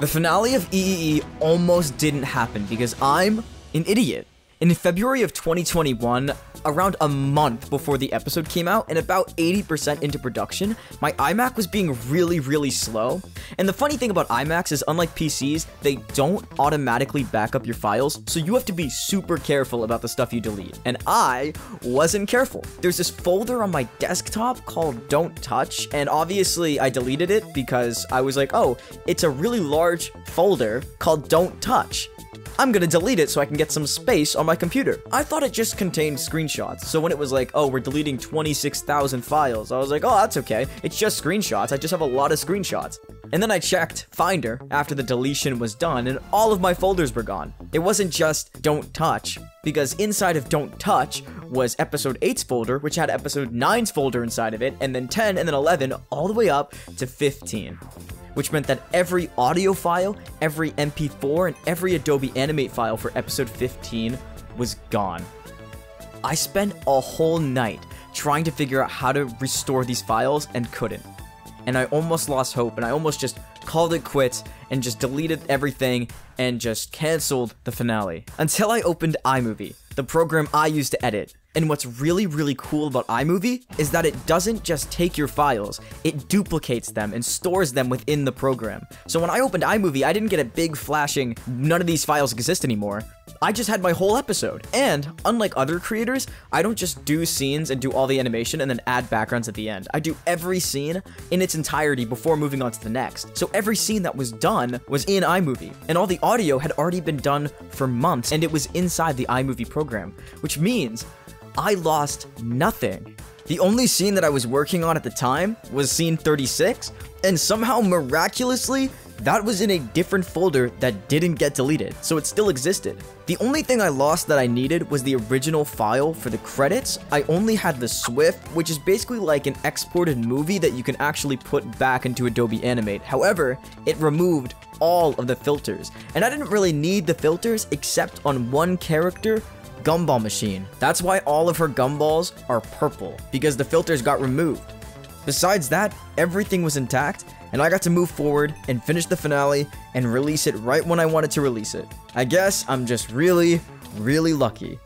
The finale of EEE almost didn't happen because I'm an idiot. In February of 2021, around a month before the episode came out and about 80% into production, my iMac was being really slow. And the funny thing about iMacs is, unlike PCs, they don't automatically back up your files, so you have to be super careful about the stuff you delete. And I wasn't careful. There's this folder on my desktop called Don't Touch, and obviously I deleted it because I was like, oh, it's a really large folder called Don't Touch. I'm gonna delete it so I can get some space on my computer. I thought it just contained screenshots, so when it was like, oh, we're deleting 26,000 files, I was like, oh, that's okay. It's just screenshots. I just have a lot of screenshots. And then I checked Finder after the deletion was done, and all of my folders were gone. It wasn't just Don't Touch, because inside of Don't Touch was episode 8's folder, which had episode 9's folder inside of it, and then 10, and then 11, all the way up to 15. Which meant that every audio file, every MP4, and every Adobe Animate file for episode 15 was gone. I spent a whole night trying to figure out how to restore these files and couldn't. And I almost lost hope, and I almost just called it quits and just deleted everything and just canceled the finale. Until I opened iMovie, the program I use to edit. And what's really cool about iMovie is that it doesn't just take your files, it duplicates them and stores them within the program. So when I opened iMovie, I didn't get a big flashing, none of these files exist anymore. I just had my whole episode. And unlike other creators, I don't just do scenes and do all the animation and then add backgrounds at the end. I do every scene in its entirety before moving on to the next. So every scene that was done was in iMovie, and all the audio had already been done for months, and it was inside the iMovie program, which means I lost nothing. The only scene that I was working on at the time was scene 36, and somehow miraculously, that was in a different folder that didn't get deleted, so it still existed. The only thing I lost that I needed was the original file for the credits. I only had the Swift, which is basically like an exported movie that you can actually put back into Adobe Animate. However, it removed all of the filters, and I didn't really need the filters except on one character, Gumball Machine. That's why all of her gumballs are purple, because the filters got removed. Besides that, everything was intact, and I got to move forward and finish the finale and release it right when I wanted to release it. I guess I'm just really lucky.